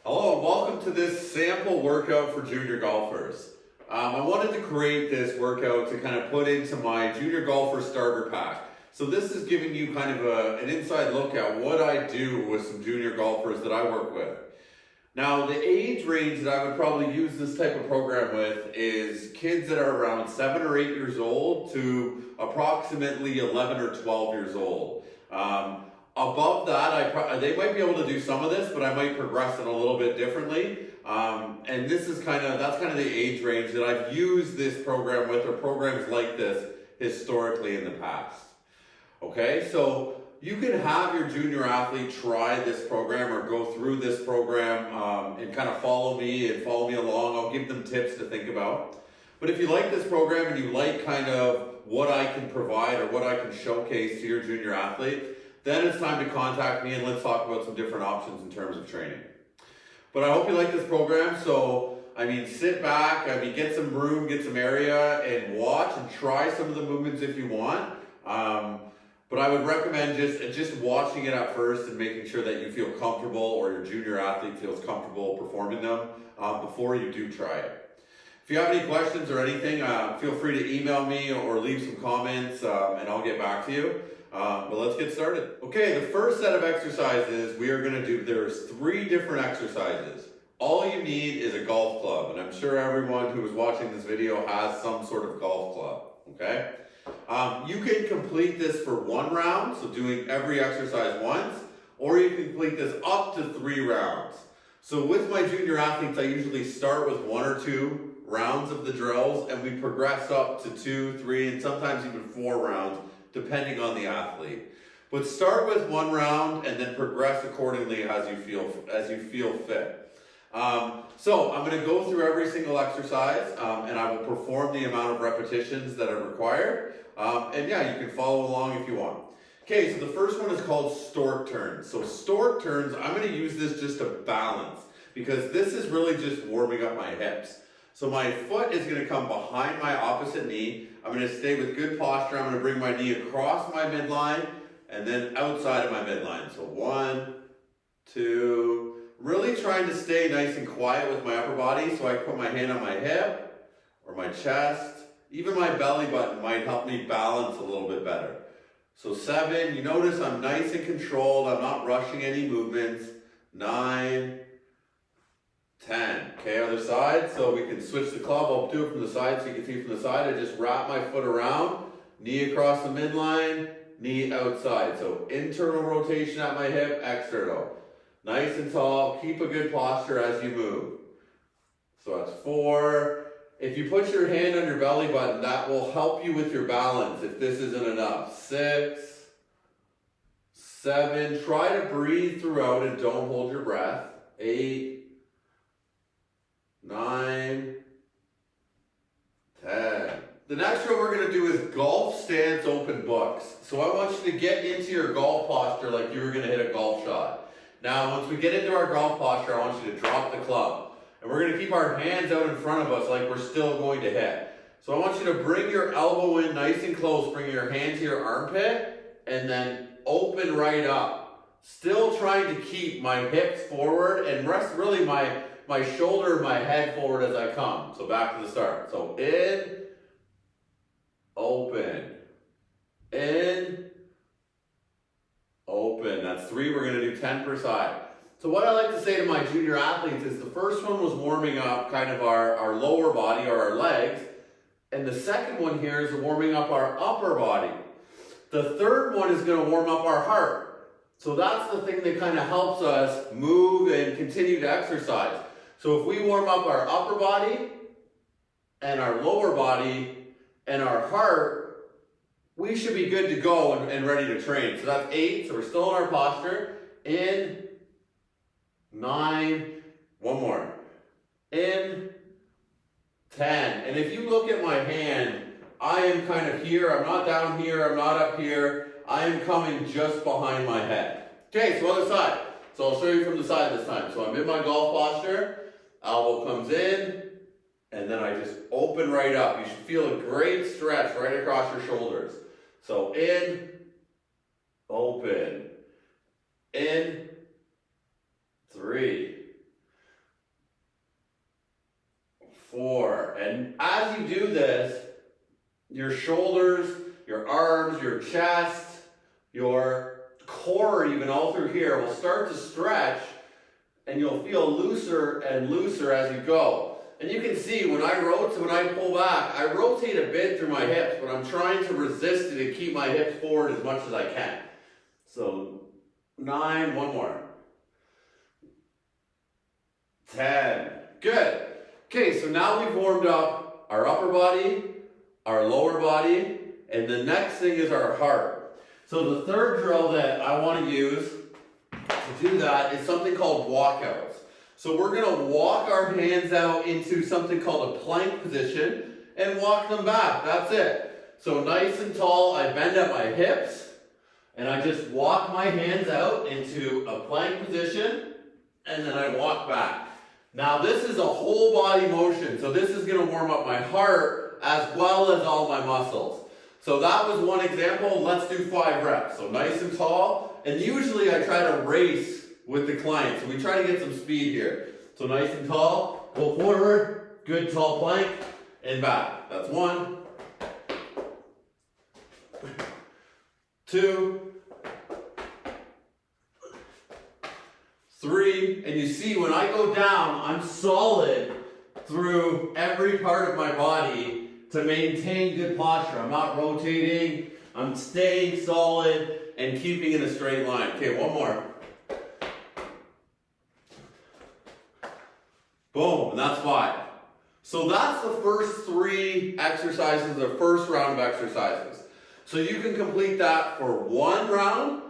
Hello and welcome to this sample workout for junior golfers. I wanted to create this workout to kind of put into my junior golfer starter pack. So this is giving you kind of an inside look at what I do with some junior golfers that I work with. Now the age range that I would probably use this type of program with is kids that are around 7 or 8 years old to approximately 11 or 12 years old. Above that, they might be able to do some of this, but I might progress it a little bit differently. And this is that's kind of the age range that I've used this program with, or programs like this historically in the past. Okay, so you can have your junior athlete try this program or go through this program and kind of follow me along. I'll give them tips to think about. But if you like this program and you like kind of what I can provide or what I can showcase to your junior athlete, then it's time to contact me and let's talk about some different options in terms of training. But I hope you like this program. So, sit back, get some room, get some area and watch and try some of the movements if you want. But I would recommend just watching it at first and making sure that you feel comfortable or your junior athlete feels comfortable performing them before you do try it. If you have any questions or anything, feel free to email me or leave some comments and I'll get back to you. But let's get started. Okay, the first set of exercises we are going to do, there's 3 different exercises. All you need is a golf club, and I'm sure everyone who is watching this video has some sort of golf club, okay? You can complete this for 1 round, so doing every exercise once, or you can complete this up to 3 rounds. So with my junior athletes, I usually start with 1 or 2 rounds of the drills, and we progress up to 2, 3, and sometimes even 4 rounds, depending on the athlete. But start with 1 round and then progress accordingly as you feel fit. So I'm going to go through every single exercise and I will perform the amount of repetitions that are required. And yeah, you can follow along if you want. Okay, so the first one is called Stork Turns. So Stork Turns, I'm going to use this just to balance because this is really just warming up my hips. So my foot is going to come behind my opposite knee. I'm going to stay with good posture. I'm going to bring my knee across my midline and then outside of my midline. So 1, 2, really trying to stay nice and quiet with my upper body. So I put my hand on my hip or my chest. Even my belly button might help me balance a little bit better. So 7, you notice I'm nice and controlled. I'm not rushing any movements. 9, 10. Okay, other side. So we can switch the club. I'll do it from the side so you can see from the side. I just wrap my foot around, knee across the midline, knee outside. So internal rotation at my hip, external. Nice and tall. Keep a good posture as you move. So that's 4. If you put your hand on your belly button, that will help you with your balance if this isn't enough. 6, 7. Try to breathe throughout and don't hold your breath. 8, 9, 10. The next drill we're going to do is golf stance open books. So I want you to get into your golf posture like you were going to hit a golf shot. Now once we get into our golf posture, I want you to drop the club. And we're going to keep our hands out in front of us like we're still going to hit. So I want you to bring your elbow in nice and close, bring your hand to your armpit, and then open right up. Still trying to keep my hips forward and rest really my shoulder, my head forward as I come. So back to the start. So in, open, in, open. That's 3. We're going to do 10 per side. So what I like to say to my junior athletes is the first one was warming up kind of our lower body or our legs. And the second one here is warming up our upper body. The third one is going to warm up our heart. So that's the thing that kind of helps us move and continue to exercise. So if we warm up our upper body and our lower body and our heart, we should be good to go and ready to train. So that's 8. So we're still in our posture. In, 9, 1 more. In, 10. And if you look at my hand, I am kind of here. I'm not down here. I'm not up here. I am coming just behind my head. Okay, so other side. So I'll show you from the side this time. So I'm in my golf posture. Elbow comes in, and then I just open right up. You should feel a great stretch right across your shoulders. So in, open, in, 3, your chest, your core, even all through here, will start to stretch, and you'll feel looser and looser as you go. And you can see when I pull back, I rotate a bit through my hips, but I'm trying to resist it and keep my hips forward as much as I can. So 9, one more. 10, good. Okay, so now we've warmed up our upper body, our lower body, and the next thing is our heart. So the third drill that I want to use to do that is something called walkouts. So we're going to walk our hands out into something called a plank position and walk them back. That's it. So nice and tall, I bend at my hips and I just walk my hands out into a plank position and then I walk back. Now this is a whole body motion, so this is going to warm up my heart as well as all my muscles. So that was one example. Let's do 5 reps. So nice and tall, and usually I try to race with the client. So we try to get some speed here. So nice and tall, pull forward, good tall plank, and back. That's 1, 2, 3, and you see when I go down, I'm solid through every part of my body to maintain good posture. I'm not rotating, I'm staying solid and keeping in a straight line. Okay, one more. Boom, and that's 5. So that's the first 3 exercises, the first round of exercises. So you can complete that for 1 round,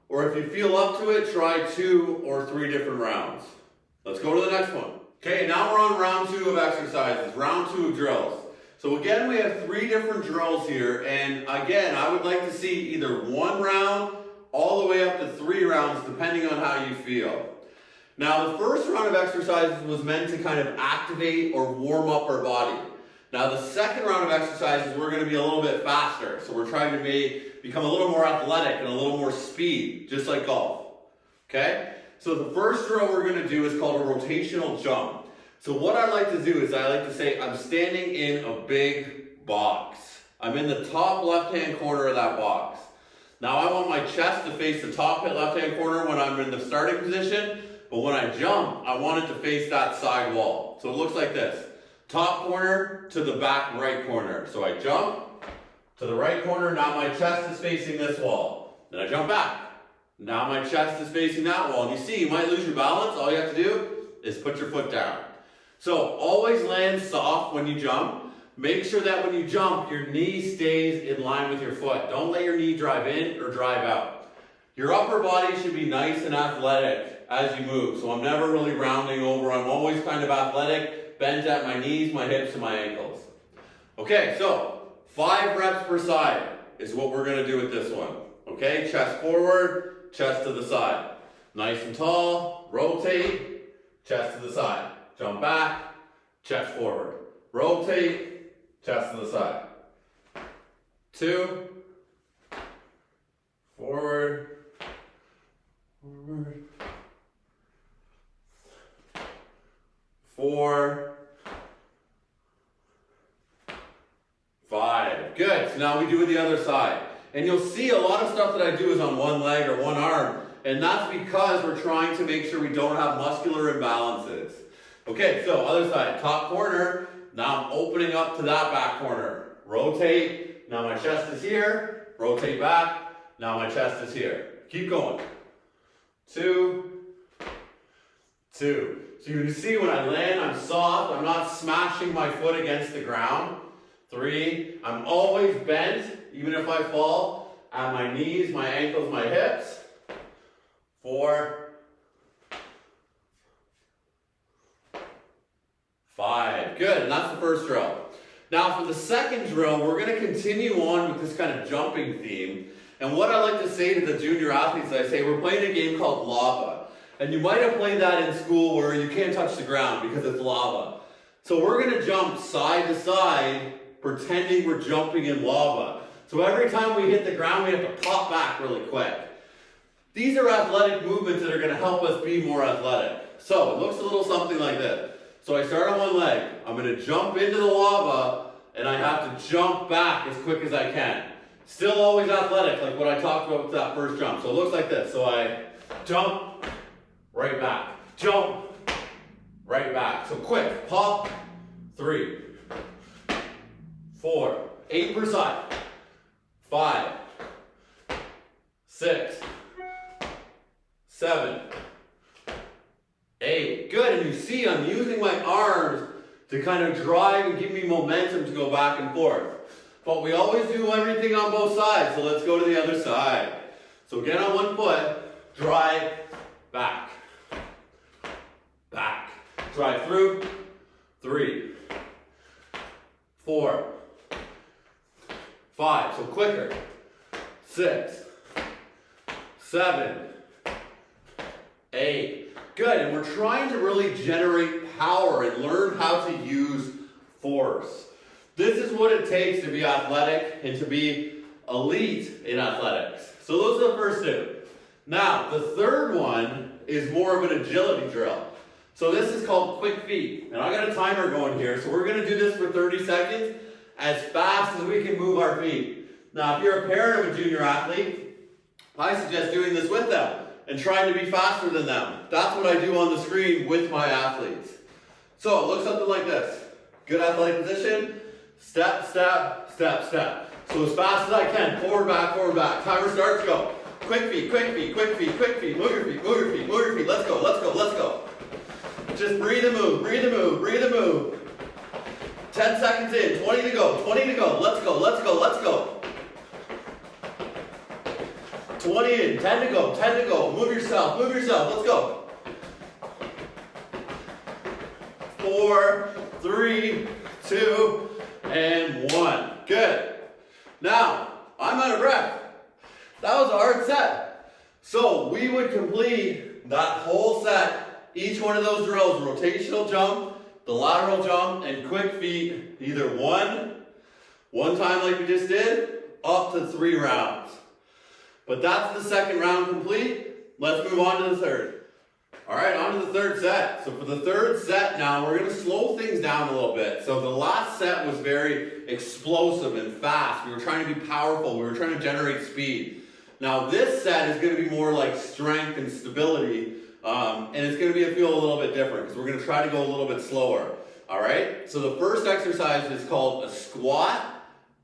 or if you feel up to it, try 2 or 3 different rounds. Let's go to the next one. Okay, now we're on round 2 of exercises, round 2 of drills. So again, we have 3 different drills here, and again, I would like to see either 1 round all the way up to 3 rounds, depending on how you feel. Now, the first round of exercises was meant to kind of activate or warm up our body. Now, the second round of exercises, we're going to be a little bit faster. So we're trying to become a little more athletic and a little more speed, just like golf. Okay? So the first drill we're going to do is called a rotational jump. So what I like to do is I like to say I'm standing in a big box. I'm in the top left-hand corner of that box. Now I want my chest to face the top left-hand corner when I'm in the starting position, but when I jump, I want it to face that side wall. So it looks like this. Top corner to the back right corner. So I jump to the right corner, now my chest is facing this wall. Then I jump back. Now my chest is facing that wall. And you see, you might lose your balance. All you have to do is put your foot down. So always land soft when you jump. Make sure that when you jump, your knee stays in line with your foot. Don't let your knee drive in or drive out. Your upper body should be nice and athletic as you move. So I'm never really rounding over. I'm always kind of athletic, bent at my knees, my hips, and my ankles. Okay, so 5 reps per side is what we're going to do with this one. Okay, chest forward, chest to the side. Nice and tall, rotate, chest to the side. Jump back, chest forward. Rotate, chest to the side. 2, forward, forward. 4, 5. Good. So now we do it the other side. And you'll see a lot of stuff that I do is on one leg or one arm. And that's because we're trying to make sure we don't have muscular imbalances. Okay, so other side. Top corner. Now I'm opening up to that back corner. Rotate. Now my chest is here. Rotate back. Now my chest is here. Keep going. 2, 2. So you can see when I land, I'm soft. I'm not smashing my foot against the ground. 3, I'm always bent, even if I fall, at my knees, my ankles, my hips. 4, 5. Good, and that's the first drill. Now for the second drill, we're going to continue on with this kind of jumping theme. And what I like to say to the junior athletes, I say, we're playing a game called lava. And you might have played that in school where you can't touch the ground because it's lava. So we're going to jump side to side, pretending we're jumping in lava. So every time we hit the ground, we have to pop back really quick. These are athletic movements that are going to help us be more athletic. So it looks a little something like this. So I start on one leg. I'm going to jump into the lava, and I have to jump back as quick as I can. Still always athletic, like what I talked about with that first jump. So it looks like this. So I jump, right back, jump, right back. So quick, pop, 3, 4, 8 per side, 5, 6, 7, 8. Good, and you see I'm using my arms to kind of drive and give me momentum to go back and forth. But we always do everything on both sides, so let's go to the other side. So get on one foot, drive, back, back. Drive through, 3, 4, 5, so quicker, 6, 7, 8. Good, and we're trying to really generate power and learn how to use force. This is what it takes to be athletic and to be elite in athletics. So those are the first two. Now, the third one is more of an agility drill. So this is called quick feet. And I got a timer going here, so we're gonna do this for 30 seconds as fast as we can move our feet. Now, if you're a parent of a junior athlete, I suggest doing this with them and trying to be faster than them. That's what I do on the screen with my athletes. So it looks something like this. Good athletic position, step, step, step, step. So as fast as I can, forward, back, forward, back. Timer starts, go. Quick feet, quick feet, quick feet, quick feet. Move your feet, move your feet, move your feet. Let's go, let's go, let's go. Just breathe and move, breathe and move, breathe and move. 10 seconds in, 20 to go, 20 to go. Let's go, let's go, let's go. 20 in, 10 to go, 10 to go. Move yourself, let's go. 4, 3, 2, and 1. Good. Now, I'm out of breath. That was a hard set. So we would complete that whole set, each one of those drills, rotational jump, the lateral jump, and quick feet, either one time like we just did, up to 3 rounds. But that's the second round complete. Let's move on to the third. All right, on to the third set. So for the third set now, we're gonna slow things down a little bit. So the last set was very explosive and fast. We were trying to be powerful. We were trying to generate speed. Now this set is gonna be more like strength and stability, and it's gonna feel a little bit different because we're gonna try to go a little bit slower. All right, so the first exercise is called a squat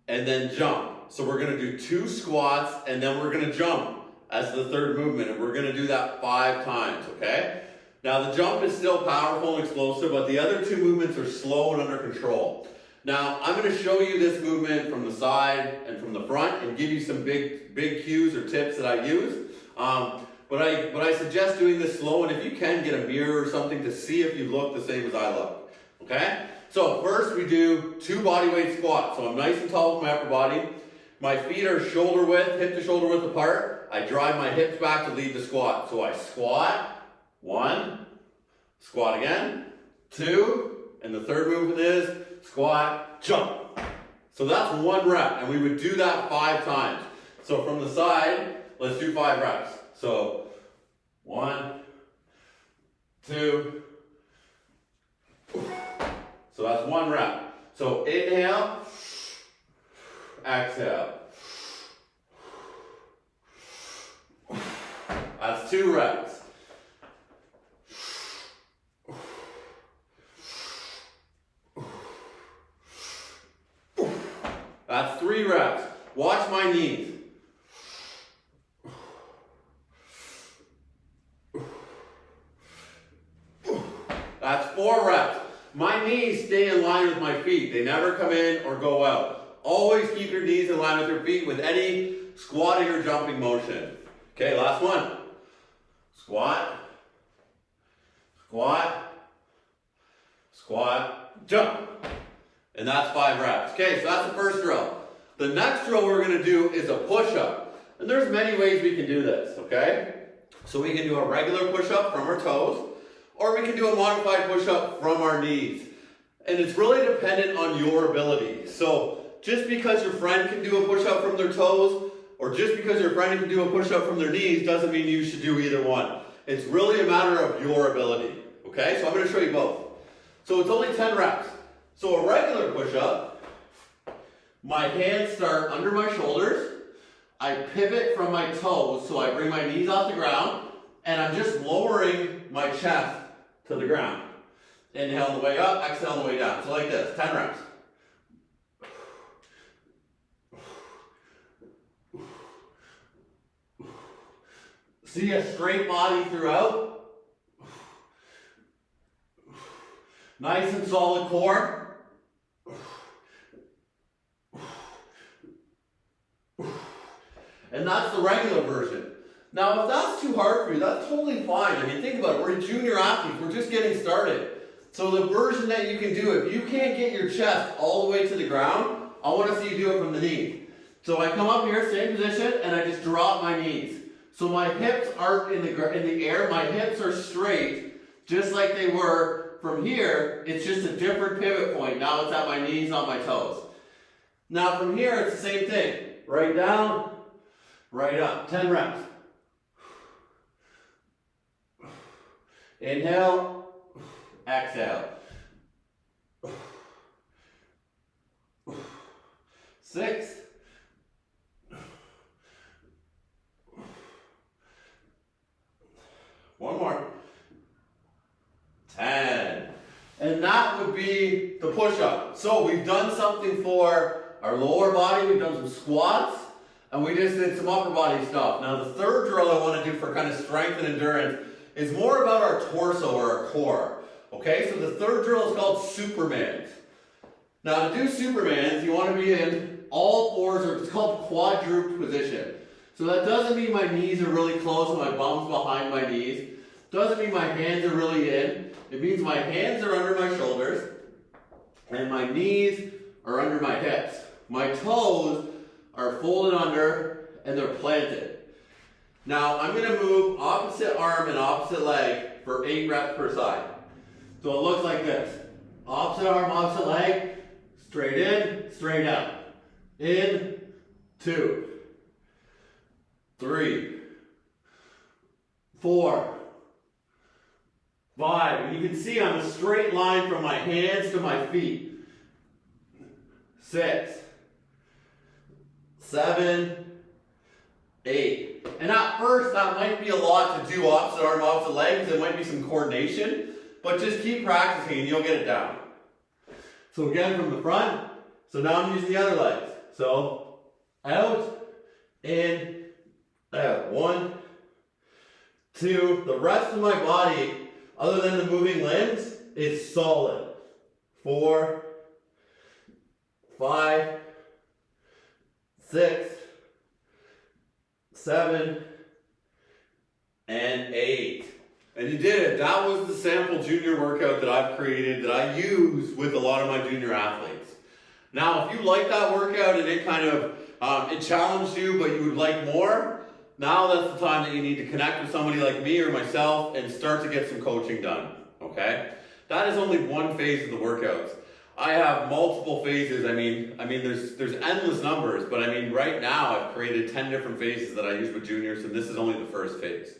and then jump. So we're gonna do 2 squats and then we're gonna jump as the third movement, and we're gonna do that 5 times, okay? Now the jump is still powerful and explosive, but the other 2 movements are slow and under control. Now I'm gonna show you this movement from the side and from the front and give you some big cues or tips that I use. But I suggest doing this slow, and if you can, get a mirror or something to see if you look the same as I look, okay? So first we do 2 body weight squats. So I'm nice and tall with my upper body. My feet are shoulder width, hip to shoulder width apart. I drive my hips back to lead the squat. So I squat, 1, squat again, 2, and the third movement is squat, jump. So that's 1 rep, and we would do that 5 times. So from the side, let's do 5 reps. So 1, 2, so that's 1 rep. So inhale, exhale. That's 2 reps. That's 3 reps. Watch my knees. That's 4 reps. My knees stay in line with my feet. They never come in or go out. Always keep your knees in line with your feet with any squatting or jumping motion. Okay, last one. Squat, squat, squat, jump. And that's 5 reps. Okay, so that's the first drill. The next drill we're gonna do is a push-up. And there's many ways we can do this, okay? So we can do a regular push-up from our toes, or we can do a modified push-up from our knees. And it's really dependent on your ability. So just because your friend can do a push-up from their toes, or just because your friend can do a push-up from their knees, doesn't mean you should do either one. It's really a matter of your ability, okay? So I'm gonna show you both. So it's only 10 reps. So a regular push-up, My hands start under my shoulders. I pivot from my toes, so I bring my knees off the ground, and I'm just lowering my chest to the ground. Inhale on the way up, exhale on the way down. So like this, 10 reps. See a straight body throughout. Nice and solid core. And that's the regular version. Now, if that's too hard for you, that's totally fine. I mean, think about it. We're junior athletes. We're just getting started. So the version that you can do, if you can't get your chest all the way to the ground, I want to see you do it from the knees. So I come up here, same position, and I just drop my knees. So my hips aren't in the air. My hips are straight, just like they were from here. It's just a different pivot point. Now it's at my knees, not my toes. Now from here, it's the same thing. Right down, right up. 10 reps. Inhale, exhale. 6. One more. 10. And that would be the push-up. So we've done something for our lower body, we've done some squats, and we just did some upper body stuff. Now the third drill I want to do for kind of strength and endurance is more about our torso or our core. Okay, so the third drill is called Supermans. Now to do Supermans, you want to be in all fours, or it's called quadruped position. So that doesn't mean my knees are really close and my bum's behind my knees. Doesn't mean my hands are really in. It means my hands are under my shoulders and my knees are under my hips. My toes are folded under and they're planted. Now I'm going to move opposite arm and opposite leg for 8 reps per side. So it looks like this. Opposite arm, opposite leg, straight in, straight out. In, 2, 3, 4, 5. And you can see I'm a straight line from my hands to my feet. 6, 7, 8. And at first that might be a lot to do opposite arm, opposite leg, because it might be some coordination, but just keep practicing and you'll get it down. So again from the front, so now I'm using the other legs. So out, in, out. 1, 2. The rest of my body, other than the moving limbs, is solid. 4, 5, 6, 7, and 8. And you did it. That was the sample junior workout that I've created that I use with a lot of my junior athletes. Now, if you like that workout and it kind of, it challenged you, but you would like more, now that's the time that you need to connect with somebody like me or myself and start to get some coaching done, okay? That is only one phase of the workouts. I have multiple phases. I mean, there's endless numbers, but I mean, right now I've created 10 different phases that I use with juniors, and this is only the first phase,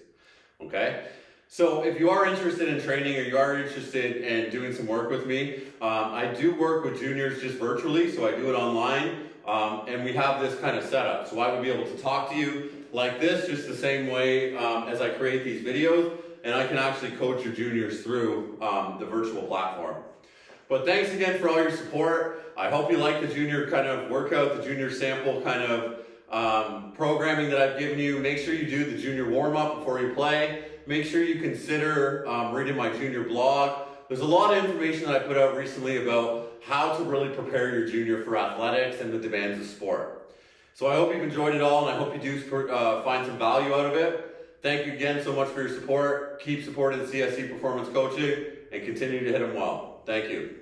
okay? So if you are interested in training or you are interested in doing some work with me, I do work with juniors just virtually, so I do it online, and we have this kind of setup. So I would be able to talk to you like this, just the same way as I create these videos, and I can actually coach your juniors through the virtual platform. But thanks again for all your support. I hope you like the junior kind of workout, the junior sample kind of programming that I've given you. Make sure you do the junior warm-up before you play. Make sure you consider reading my junior blog. There's a lot of information that I put out recently about how to really prepare your junior for athletics and the demands of sport. So I hope you've enjoyed it all, and I hope you do find some value out of it. Thank you again so much for your support. Keep supporting CSC Performance Coaching and continue to hit them well. Thank you.